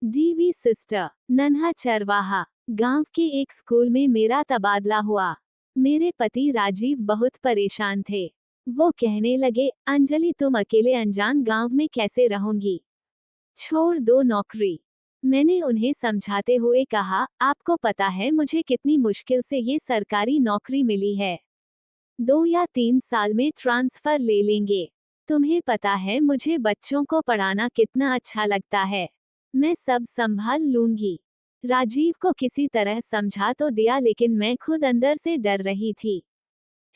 DV sister, नन्हा चरवाहा। गांव के एक स्कूल में मेरा तबादला हुआ। मेरे पति राजीव बहुत परेशान थे। वो कहने लगे, अंजलि तुम अकेले अनजान गांव में कैसे रहोगी? छोड़ दो नौकरी। मैंने उन्हें समझाते हुए कहा, आपको पता है मुझे कितनी मुश्किल से ये सरकारी नौकरी मिली है। 2 या 3 साल में ट्रांसफर ले लेंगे। तुम्हें पता है मुझे बच्चों को पढ़ाना कितना अच्छा लगता है। मैं सब संभाल लूंगी। राजीव को किसी तरह समझा तो दिया, लेकिन मैं खुद अंदर से डर रही थी।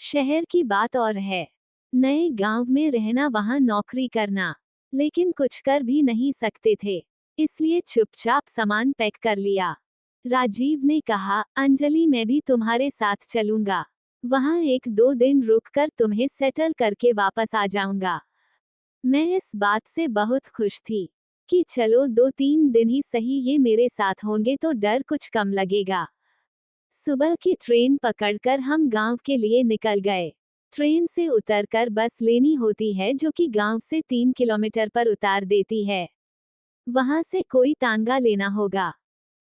शहर की बात और है, नए गांव में रहना, वहां नौकरी करना, लेकिन कुछ कर भी नहीं सकते थे। इसलिए चुपचाप सामान पैक कर लिया। राजीव ने कहा, अंजलि मैं भी तुम्हारे साथ चलूंगा। वहां 1-2 दिन रुककर तुम्हें सेटल करके वापस आ जाऊंगा। मैं इस बात से बहुत खुश थी कि चलो 2-3 दिन ही सही ये मेरे साथ होंगे तो डर कुछ कम लगेगा। सुबह की ट्रेन पकड़कर हम गांव के लिए निकल गए। ट्रेन से उतरकर बस लेनी होती है, जो कि गांव से 3 किलोमीटर पर उतार देती है। वहां से कोई तांगा लेना होगा।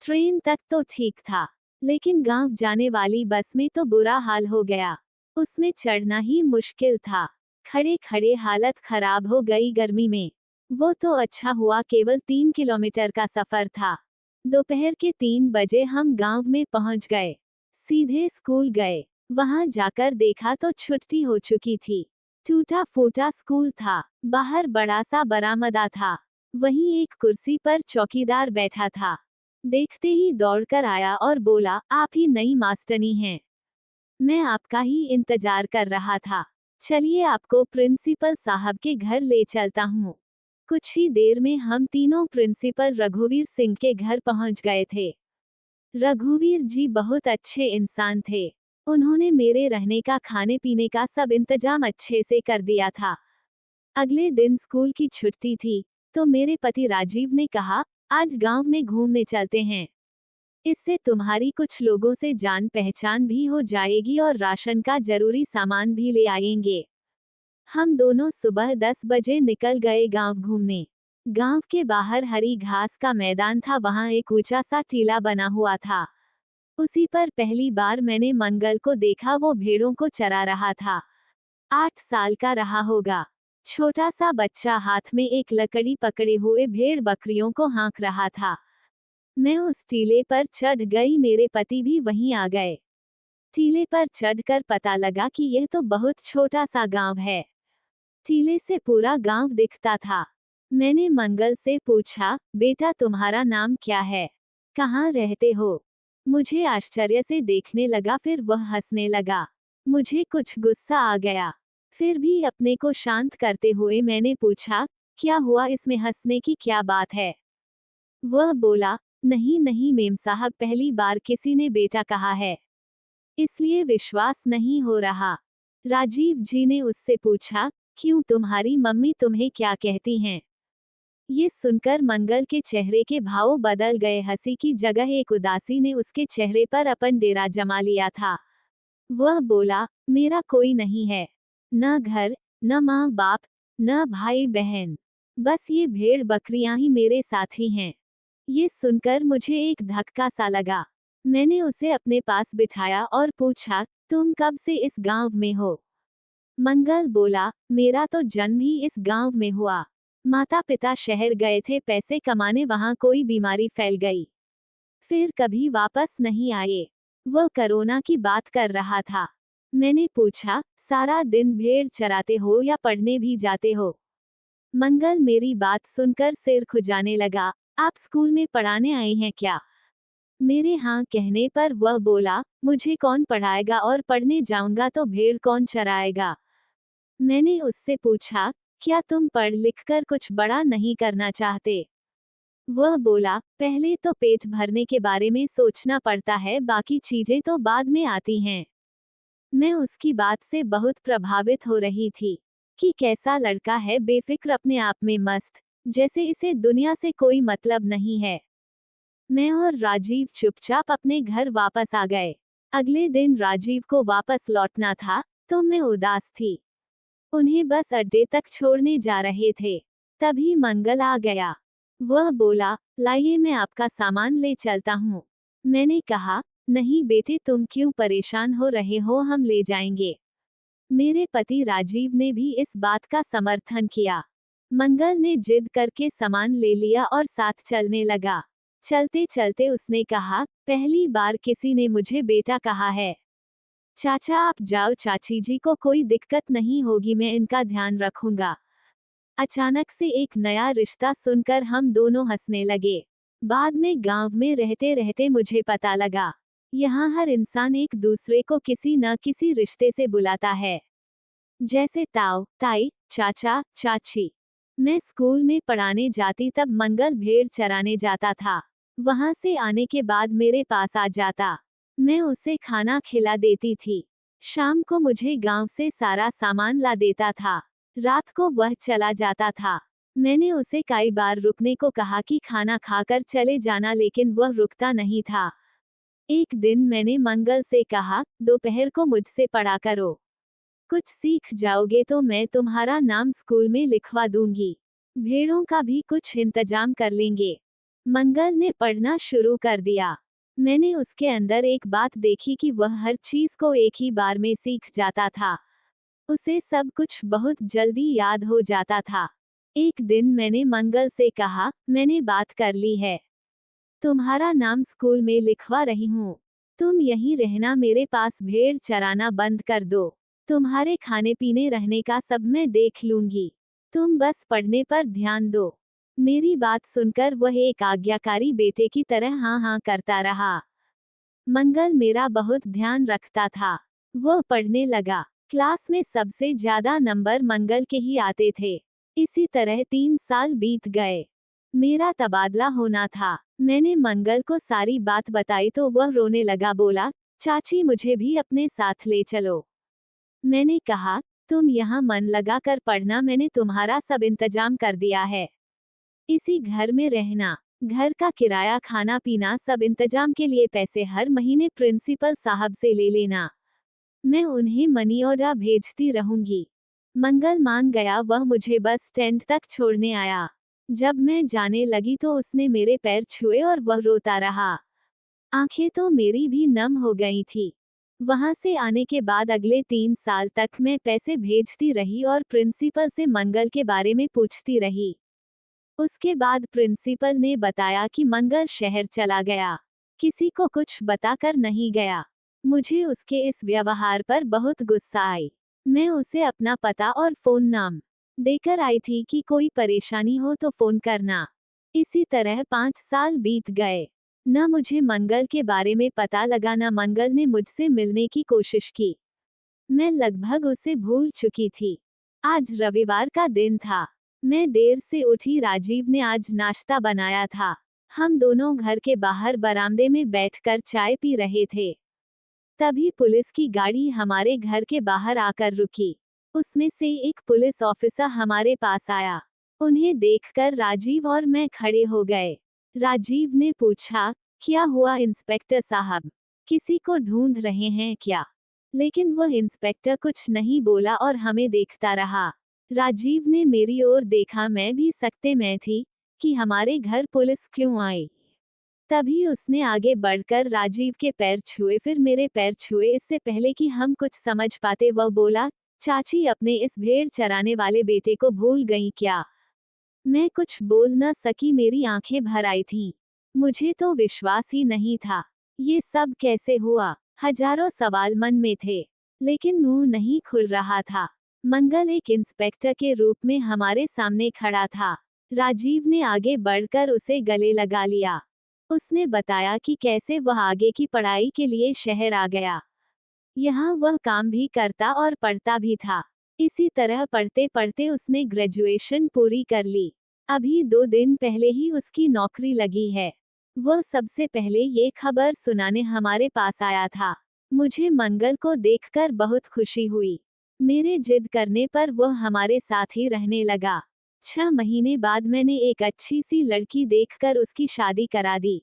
ट्रेन तक तो ठीक था, लेकिन गांव जाने वाली बस में तो बुरा हाल हो गया। उसमें चढ़ना ही मुश्किल था। खड़े खड़े हालत खराब हो गई गर्मी में। वो तो अच्छा हुआ केवल 3 किलोमीटर का सफर था। दोपहर के 3 बजे हम गांव में पहुंच गए। सीधे स्कूल गए। वहां जाकर देखा तो छुट्टी हो चुकी थी। टूटा फूटा स्कूल था। बाहर बड़ा सा बरामदा था। वहीं एक कुर्सी पर चौकीदार बैठा था। देखते ही दौड़कर आया और बोला, आप ही नई मास्टरनी हैं। मैं आपका ही इंतजार कर रहा था। चलिए आपको प्रिंसिपल साहब के घर ले चलता हूँ। कुछ ही देर में हम तीनों प्रिंसिपल रघुवीर सिंह के घर पहुंच गए थे। रघुवीर जी बहुत अच्छे इंसान थे। उन्होंने मेरे रहने का, खाने पीने का सब इंतजाम अच्छे से कर दिया था। अगले दिन स्कूल की छुट्टी थी, तो मेरे पति राजीव ने कहा, आज गांव में घूमने चलते हैं। इससे तुम्हारी कुछ लोगों से जान पहचान भी हो जाएगी और राशन का जरूरी सामान भी ले आएंगे। हम दोनों सुबह 10 बजे निकल गए गांव घूमने। गांव के बाहर हरी घास का मैदान था, वहां एक ऊंचा सा टीला बना हुआ था। उसी पर पहली बार मैंने मंगल को देखा, वो भेड़ों को चरा रहा था। 8 साल का रहा होगा। छोटा सा बच्चा हाथ में एक लकड़ी पकड़े हुए भेड़ बकरियों को हाँक रहा था। मैं उस टीले पर चढ़ गई, मेरे पति भी वहीं आ गए। टीले पर चढ़कर पता लगा कि यह तो बहुत छोटा सा गांव है। टीले से पूरा गांव दिखता था। मैंने मंगल से पूछा, बेटा तुम्हारा नाम क्या है? कहाँ रहते हो? मुझे आश्चर्य से देखने लगा, फिर वह हंसने लगा। मुझे कुछ गुस्सा आ गया। फिर भी अपने को शांत करते हुए मैंने पूछा, क्या हुआ, इसमें हंसने की क्या बात है? वह बोला, नहीं नहीं मेम साहब, पहली बार किसी ने बेटा कहा है, इसलिए विश्वास नहीं हो रहा। राजीव जी ने उससे पूछा, क्यों, तुम्हारी मम्मी तुम्हें क्या कहती हैं? ये सुनकर मंगल के चेहरे के भाव बदल गए। हंसी की जगह एक उदासी ने उसके चेहरे पर अपन डेरा जमा लिया था। वह बोला, मेरा कोई नहीं है, न घर, न माँ बाप, न भाई बहन, बस ये भेड़ बकरियां ही मेरे साथी हैं। ये सुनकर मुझे एक धक्का सा लगा। मैंने उसे अपने पास बिठाया और पूछा, तुम कब से इस गांव में हो? मंगल बोला, मेरा तो जन्म ही इस गांव में हुआ। माता पिता शहर गए थे पैसे कमाने, वहां कोई बीमारी फैल गई, फिर कभी वापस नहीं आए। वह कोरोना की बात कर रहा था। मैंने पूछा, सारा दिन भेड़ चराते हो या पढ़ने भी जाते हो? मंगल मेरी बात सुनकर सिर खुजाने लगा। आप स्कूल में पढ़ाने आए हैं क्या? मेरे हाँ कहने पर वह बोला, मुझे कौन पढ़ाएगा, और पढ़ने जाऊंगा तो भेड़ कौन चराएगा? मैंने उससे पूछा, क्या तुम पढ़ लिख कर कुछ बड़ा नहीं करना चाहते? वह बोला, पहले तो पेट भरने के बारे में सोचना पड़ता है, बाकी चीजें तो बाद में आती हैं। मैं उसकी बात से बहुत प्रभावित हो रही थी कि कैसा लड़का है, बेफिक्र, अपने आप में मस्त, जैसे इसे दुनिया से कोई मतलब नहीं है। मैं और राजीव चुपचाप अपने घर वापस आ गए। अगले दिन राजीव को वापस लौटना था, तो मैं उदास थी। उन्हें बस अड्डे तक छोड़ने जा रहे थे, तभी मंगल आ गया। वह बोला, लाइए मैं आपका सामान ले चलता हूँ। मैंने कहा, नहीं बेटे तुम क्यों परेशान हो रहे हो, हम ले जाएंगे। मेरे पति राजीव ने भी इस बात का समर्थन किया। मंगल ने जिद करके सामान ले लिया और साथ चलने लगा। चलते चलते उसने कहा, पहली बार किसी ने मुझे बेटा कहा है। चाचा आप जाओ, चाची जी को कोई दिक्कत नहीं होगी, मैं इनका ध्यान रखूंगा। अचानक से एक नया रिश्ता सुनकर हम दोनों हंसने लगे। बाद में गांव में रहते रहते मुझे पता लगा, यहाँ हर इंसान एक दूसरे को किसी न किसी रिश्ते से बुलाता है, जैसे ताऊ, ताई, चाचा, चाची। मैं स्कूल में पढ़ाने जाती तब मंगल भेड़ चराने जाता था। वहां से आने के बाद मेरे पास आ जाता। मैं उसे खाना खिला देती थी। शाम को मुझे गांव से सारा सामान ला देता था। रात को वह चला जाता था। मैंने उसे कई बार रुकने को कहा कि खाना खाकर चले जाना, लेकिन वह रुकता नहीं था। एक दिन मैंने मंगल से कहा, दोपहर को मुझसे पढ़ा करो, कुछ सीख जाओगे तो मैं तुम्हारा नाम स्कूल में लिखवा दूंगी। भेड़ों का भी कुछ इंतजाम कर लेंगे। मंगल ने पढ़ना शुरू कर दिया। मैंने उसके अंदर एक बात देखी कि वह हर चीज को एक ही बार में सीख जाता था। उसे सब कुछ बहुत जल्दी याद हो जाता था। एक दिन मैंने मंगल से कहा, मैंने बात कर ली है, तुम्हारा नाम स्कूल में लिखवा रही हूँ। तुम यहीं रहना, मेरे पास भेड़ चराना बंद कर दो। तुम्हारे खाने पीने रहने का सब मैं देख लूंगी। तुम बस पढ़ने पर ध्यान दो। मेरी बात सुनकर वह एक आज्ञाकारी बेटे की तरह हाँ हाँ करता रहा। मंगल मेरा बहुत ध्यान रखता था। वह पढ़ने लगा। क्लास में सबसे ज्यादा नंबर मंगल के ही आते थे। इसी तरह 3 साल बीत गए। मेरा तबादला होना था। मैंने मंगल को सारी बात बताई तो वह रोने लगा, बोला, चाची मुझे भी अपने साथ ले चलो। मैंने कहा, तुम यहाँ मन लगा कर पढ़ना, मैंने तुम्हारा सब इंतजाम कर दिया है। इसी घर में रहना, घर का किराया, खाना पीना, सब इंतजाम के लिए पैसे हर महीने प्रिंसिपल साहब से ले लेना। मैं उन्हें मनी ऑर्डर भेजती रहूंगी। मंगल मान गया। वह मुझे बस स्टैंड तक छोड़ने आया। जब मैं जाने लगी तो उसने मेरे पैर छुए और वह रोता रहा। आंखें तो मेरी भी नम हो गई थी। वहां से आने के बाद अगले 3 साल तक मैं पैसे भेजती रही और प्रिंसिपल से मंगल के बारे में पूछती रही। उसके बाद प्रिंसिपल ने बताया कि मंगल शहर चला गया, किसी को कुछ बताकर नहीं गया। मुझे उसके इस व्यवहार पर बहुत गुस्सा आई। मैं उसे अपना पता और फोन नाम देकर आई थी कि कोई परेशानी हो तो फोन करना। इसी तरह 5 साल बीत गए। न मुझे मंगल के बारे में पता लगा, न मंगल ने मुझसे मिलने की कोशिश की। मैं लगभग उसे भूल चुकी थी। आज रविवार का दिन था। मैं देर से उठी। राजीव ने आज नाश्ता बनाया था। हम दोनों घर के बाहर बरामदे में बैठकर चाय पी रहे थे। तभी पुलिस की गाड़ी हमारे घर के बाहर आकर रुकी। उसमें से एक पुलिस ऑफिसर हमारे पास आया। उन्हें देखकर राजीव और मैं खड़े हो गए। राजीव ने पूछा, क्या हुआ इंस्पेक्टर साहब, किसी को ढूंढ रहे हैं क्या? लेकिन वह इंस्पेक्टर कुछ नहीं बोला और हमें देखता रहा। राजीव ने मेरी ओर देखा। मैं भी सकते में थी कि हमारे घर पुलिस क्यों आई। तभी उसने आगे बढ़कर राजीव के पैर छुए, फिर मेरे पैर छुए। इससे पहले कि हम कुछ समझ पाते वह बोला, चाची अपने इस भेड़ चराने वाले बेटे को भूल गई क्या? मैं कुछ बोल न सकी, मेरी आंखें भर आई थीं। मुझे तो विश्वास ही नहीं था। ये सब कैसे हुआ? हजारों सवाल मन में थे, लेकिन मुंह नहीं खुल रहा था। मंगल एक इंस्पेक्टर के रूप में हमारे सामने खड़ा था। राजीव ने आगे बढ़कर उसे गले लगा लिया। उसने बताया कि कैसे वह आगे की पढ़ाई के लिए शहर आ गया। यहाँ वह काम भी करता और पढ़ता भी था। इसी तरह पढ़ते पढ़ते उसने ग्रेजुएशन पूरी कर ली। अभी 2 दिन पहले ही उसकी नौकरी लगी है। वह सबसे पहले ये खबर सुनाने हमारे पास आया था। मुझे मंगल को देखकर बहुत खुशी हुई। मेरे जिद करने पर वह हमारे साथ ही रहने लगा। 6 महीने बाद मैंने एक अच्छी सी लड़की देखकर उसकी शादी करा दी।